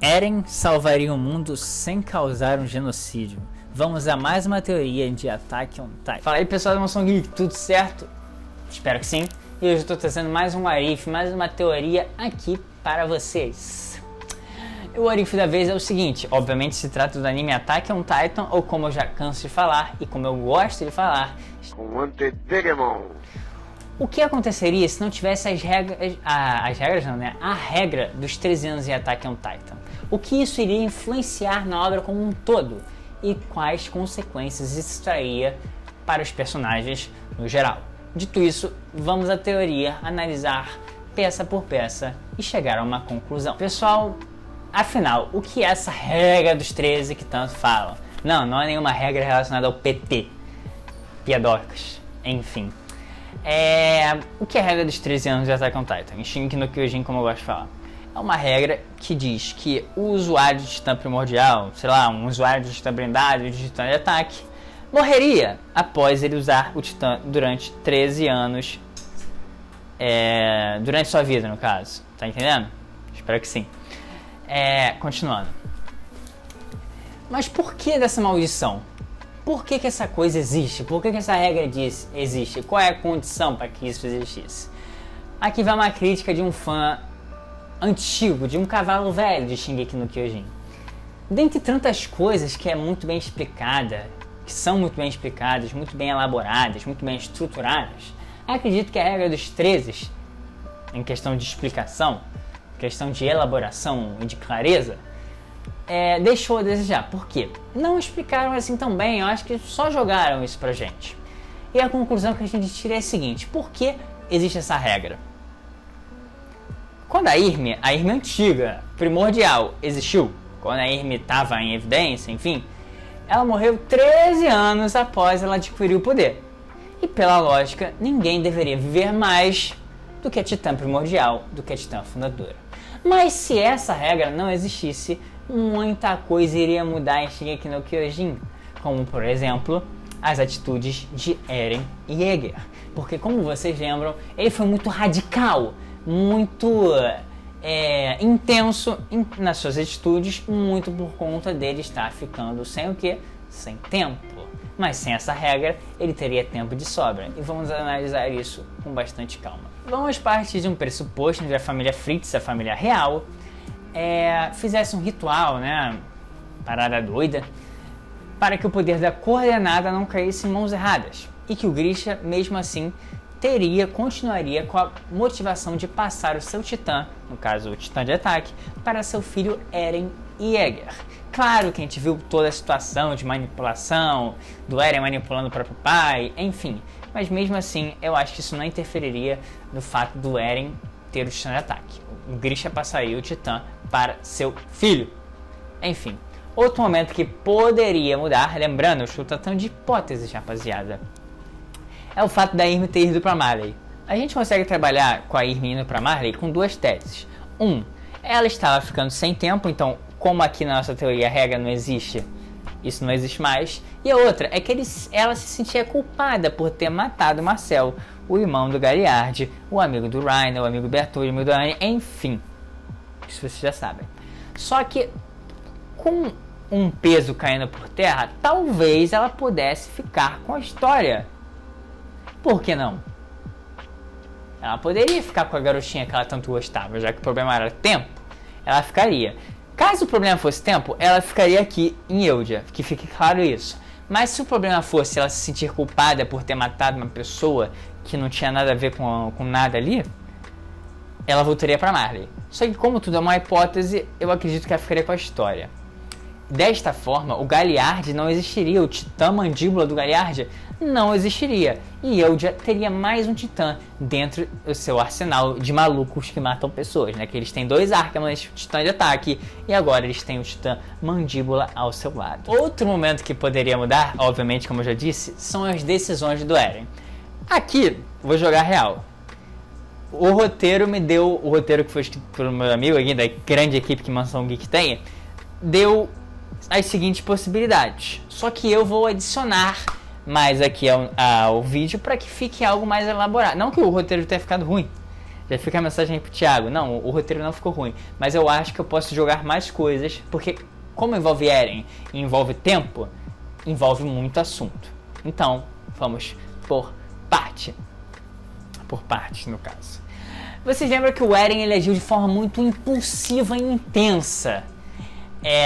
Eren salvaria o mundo sem causar um genocídio. Vamos a mais uma teoria de Attack on Titan. Fala aí pessoal do Mansão Geek, tudo certo? Espero que sim. E hoje eu estou trazendo mais um Arif, mais uma teoria aqui para vocês. O Arif da vez é o seguinte, obviamente se trata do anime Attack on Titan, ou como eu já canso de falar, e como eu gosto de falar, o que aconteceria se não tivesse as regras não, né? A regra dos 13 anos em Attack on Titan? O que isso iria influenciar na obra como um todo? E quais consequências isso traria para os personagens no geral? Dito isso, vamos à teoria, analisar peça por peça e chegar a uma conclusão. Pessoal, afinal, o que é essa regra dos 13 que tanto falam? Não é nenhuma regra relacionada ao PT. Piadocas, enfim. O que é a regra dos 13 anos de Attack on Titan? Em Shingeki no Kyojin, como eu gosto de falar. É uma regra que diz que o usuário de Titã Primordial, sei lá, um usuário de Titã Blindado de Titã de Ataque, morreria após ele usar o Titã durante 13 anos, durante sua vida, no caso. Tá entendendo? Espero que sim. Continuando. Mas por que dessa maldição? Por que essa coisa existe? Por que essa regra existe? Qual é a condição para que isso existisse? Aqui vai uma crítica de um fã antigo, de um cavalo velho de Shingeki no Kyojin. Dentre tantas coisas que é muito bem explicada, que são muito bem explicadas, muito bem elaboradas, muito bem estruturadas, acredito que a regra dos 13, em questão de explicação, questão de elaboração e de clareza, deixou a desejar. Por quê? Não explicaram assim tão bem, eu acho que só jogaram isso pra gente. E a conclusão que a gente tira é a seguinte: por que existe essa regra? Quando a Irme antiga, primordial, existiu, quando a Irme estava em evidência, enfim, ela morreu 13 anos após ela adquirir o poder. E pela lógica, ninguém deveria viver mais do que a Titã primordial, do que a Titã fundadora. Mas se essa regra não existisse, muita coisa iria mudar em Shingeki no Kyojin, como por exemplo as atitudes de Eren Yeager, porque como vocês lembram, ele foi muito radical, muito intenso nas suas atitudes, muito por conta dele estar ficando sem o quê? Sem tempo. Mas sem essa regra, ele teria tempo de sobra. E vamos analisar isso com bastante calma. Vamos partir de um pressuposto onde a família Fritz, a família real, fizesse um ritual, né? Parada doida, para que o poder da coordenada não caísse em mãos erradas. E que o Grisha, mesmo assim, continuaria com a motivação de passar o seu titã, no caso o titã de ataque, para seu filho Eren Yeager. Claro que a gente viu toda a situação de manipulação, do Eren manipulando o próprio pai, enfim. Mas mesmo assim, eu acho que isso não interferiria no fato do Eren ter o titã de ataque. O Grisha passaria o titã para seu filho. Enfim, outro momento que poderia mudar, lembrando, eu estou tratando de hipóteses, rapaziada, é o fato da Irme ter ido para Marley. A gente consegue trabalhar com a Irme indo para Marley com duas teses. Ela estava ficando sem tempo, então como aqui na nossa teoria a regra não existe, isso não existe mais. E a outra é que ela se sentia culpada por ter matado Marcel, o irmão do Galliard, o amigo do Reiner, o amigo do Bertoldo, o amigo do Annie, enfim. Isso vocês já sabem. Só que com um peso caindo por terra, talvez ela pudesse ficar com a história. Por que não? Ela poderia ficar com a garotinha que ela tanto gostava, já que o problema era tempo, ela ficaria. Caso o problema fosse tempo, ela ficaria aqui em Eldia, que fique claro isso. Mas se o problema fosse ela se sentir culpada por ter matado uma pessoa que não tinha nada a ver com nada ali, ela voltaria para Marley. Só que como tudo é uma hipótese, eu acredito que ela ficaria com a história. Desta forma, o Galliard não existiria, o titã mandíbula do Galliard não existiria. E Eldia teria mais um titã dentro do seu arsenal de malucos que matam pessoas, né? Que eles têm 2 Archmans, o titã de ataque, e agora eles têm o titã mandíbula ao seu lado. Outro momento que poderia mudar, obviamente, como eu já disse, são as decisões do Eren. Aqui, vou jogar real. O roteiro que foi escrito por meu amigo aqui, da grande equipe que Mansão Geek tem, deu as seguintes possibilidades. Só que eu vou adicionar mais aqui ao vídeo para que fique algo mais elaborado. Não que o roteiro tenha ficado ruim, Já fica a mensagem aí pro Thiago. Não, o roteiro não ficou ruim. Mas eu acho que eu posso jogar mais coisas. Porque como envolve Eren e envolve tempo, envolve muito assunto. Então, vamos por parte. Por partes, no caso. Vocês lembram que o Eren ele agiu de forma muito impulsiva e intensa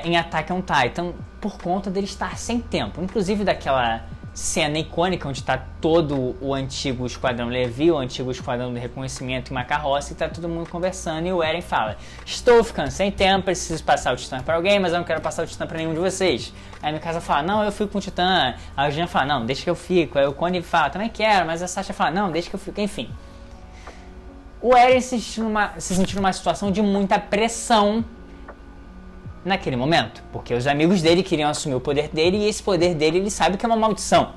em Attack on Titan, por conta dele estar sem tempo. Inclusive daquela cena icônica onde está todo o antigo Esquadrão Levi, o antigo Esquadrão de Reconhecimento em uma carroça, e está todo mundo conversando, e o Eren fala: estou ficando sem tempo, preciso passar o Titã para alguém, mas eu não quero passar o Titã para nenhum de vocês. Aí a Mikasa fala: não, eu fico com o Titã. Aí o Jean fala: não, deixa que eu fico. Aí o Conde fala: também quero, mas a Sasha fala: não, deixa que eu fico. Enfim, o Eren se sentiu numa situação de muita pressão naquele momento, porque os amigos dele queriam assumir o poder dele, e esse poder dele ele sabe que é uma maldição.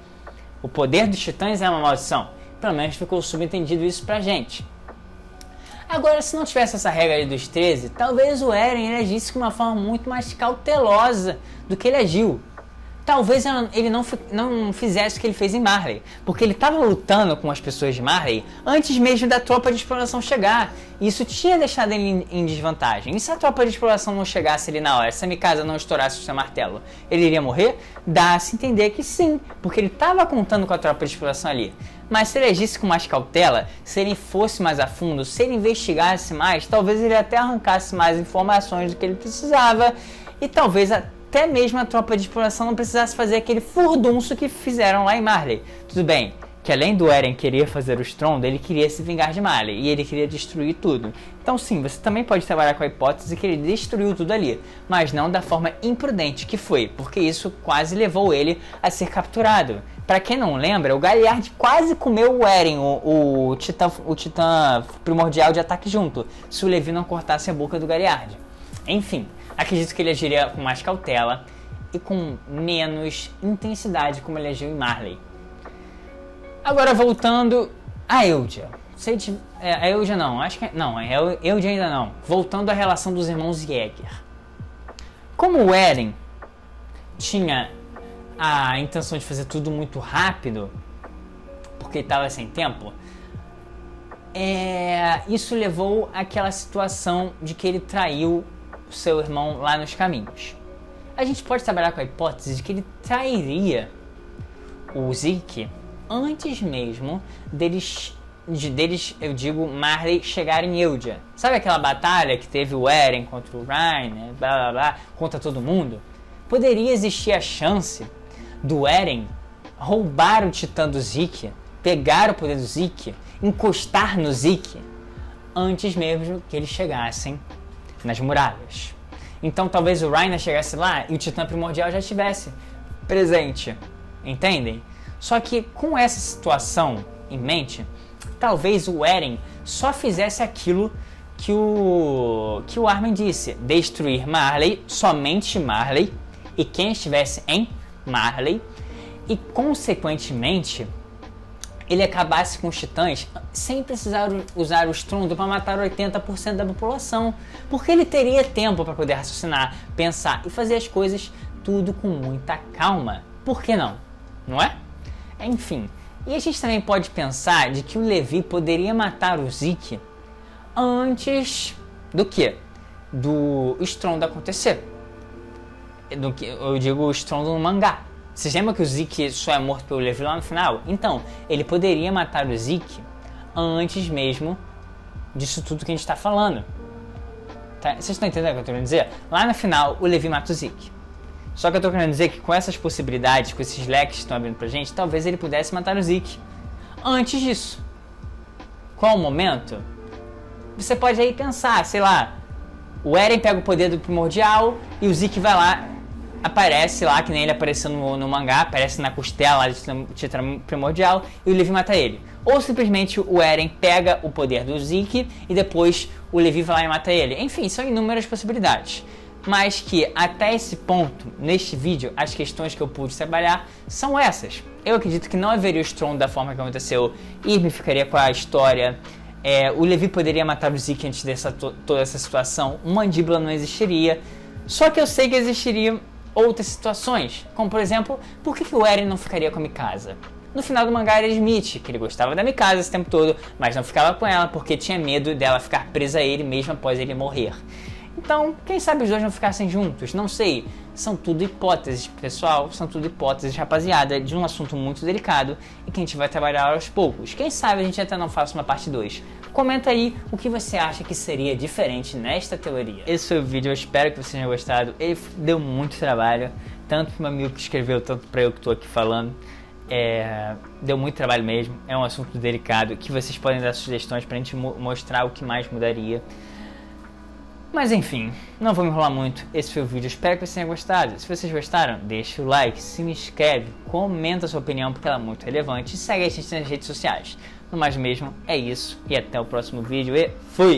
O poder dos titãs é uma maldição. Pelo menos ficou subentendido isso pra gente. Agora, se não tivesse essa regra ali dos 13, talvez o Eren ele agisse de uma forma muito mais cautelosa do que ele agiu. Talvez ele não fizesse o que ele fez em Marley, porque ele estava lutando com as pessoas de Marley antes mesmo da tropa de exploração chegar. E isso tinha deixado ele em desvantagem. E se a tropa de exploração não chegasse ali na hora, se a Mikasa não estourasse o seu martelo, ele iria morrer? Dá-se entender que sim, porque ele estava contando com a tropa de exploração ali. Mas se ele agisse com mais cautela, se ele fosse mais a fundo, se ele investigasse mais, talvez ele até arrancasse mais informações do que ele precisava, e talvez até mesmo a tropa de exploração não precisasse fazer aquele furdunço que fizeram lá em Marley. Tudo bem, que além do Eren querer fazer o estrondo, ele queria se vingar de Marley, e ele queria destruir tudo. Então sim, você também pode trabalhar com a hipótese que ele destruiu tudo ali, mas não da forma imprudente que foi, porque isso quase levou ele a ser capturado. Pra quem não lembra, o Galliard quase comeu o Eren, o titã primordial de ataque junto, se o Levi não cortasse a boca do Galliard. Enfim, acredito que ele agiria com mais cautela e com menos intensidade como ele agiu em Marley. Agora voltando a Eldia. A Eldia não, acho que não, a Eldia ainda não. Voltando à relação dos irmãos Jäger. Como o Eren tinha a intenção de fazer tudo muito rápido, porque ele estava sem tempo, isso levou àquela situação de que ele traiu o seu irmão lá nos caminhos. A gente pode trabalhar com a hipótese de que ele trairia o Zeke antes mesmo deles, eu digo, Marley chegarem em Eldia. Sabe aquela batalha que teve o Eren contra o Rein, né, blá blá blá, contra todo mundo? Poderia existir a chance do Eren roubar o Titã do Zeke, pegar o poder do Zeke, encostar no Zeke, antes mesmo que eles chegassem nas muralhas. Então talvez o Reiner chegasse lá e o Titã Primordial já estivesse presente, entendem? Só que com essa situação em mente, talvez o Eren só fizesse aquilo que o Armin disse: destruir Marley, somente Marley, e quem estivesse em Marley, e consequentemente ele acabasse com os titãs sem precisar usar o estrondo para matar 80% da população, porque ele teria tempo para poder raciocinar, pensar e fazer as coisas tudo com muita calma. Por que não? Não é? Enfim, e a gente também pode pensar de que o Levi poderia matar o Zeke antes do que? Do estrondo acontecer. Eu digo o estrondo no mangá. Vocês lembram que o Zeke só é morto pelo Levi lá no final? Então, ele poderia matar o Zeke antes mesmo disso tudo que a gente está falando. Tá? Vocês estão entendendo o que eu estou querendo dizer? Lá no final, o Levi mata o Zeke. Só que eu estou querendo dizer que com essas possibilidades, com esses leques que estão abrindo pra gente, talvez ele pudesse matar o Zeke antes disso. Qual o momento? Você pode aí pensar, sei lá, o Eren pega o poder do Primordial e o Zeke vai lá, aparece lá, que nem ele apareceu no mangá, aparece na costela lá do Titã Primordial, e o Levi mata ele. Ou simplesmente o Eren pega o poder do Zeke e depois o Levi vai lá e mata ele. Enfim, são inúmeras possibilidades. Mas que até esse ponto, neste vídeo, as questões que eu pude trabalhar são essas. Eu acredito que não haveria o estrondo da forma que aconteceu, Irme ficaria com a história, o Levi poderia matar o Zeke antes dessa toda essa situação, o Mandíbula não existiria. Só que eu sei que existiriam outras situações, como por exemplo, por que o Eren não ficaria com a Mikasa? No final do mangá ele admite que ele gostava da Mikasa esse tempo todo, mas não ficava com ela porque tinha medo dela ficar presa a ele mesmo após ele morrer. Então, quem sabe os dois não ficassem juntos? Não sei. São tudo hipóteses, pessoal. São tudo hipóteses, rapaziada, de um assunto muito delicado e que a gente vai trabalhar aos poucos. Quem sabe a gente até não faça uma parte 2. Comenta aí o que você acha que seria diferente nesta teoria. Esse foi o vídeo, eu espero que vocês tenham gostado. Ele deu muito trabalho, tanto para o meu amigo que escreveu, tanto para eu que estou aqui falando. Deu muito trabalho mesmo, é um assunto delicado, que vocês podem dar sugestões pra gente mostrar o que mais mudaria. Mas enfim, não vou me enrolar muito, esse foi o vídeo, espero que vocês tenham gostado. Se vocês gostaram, deixa o like, se inscreve, comenta a sua opinião porque ela é muito relevante e segue a gente nas redes sociais. No mais mesmo, é isso e até o próximo vídeo e fui!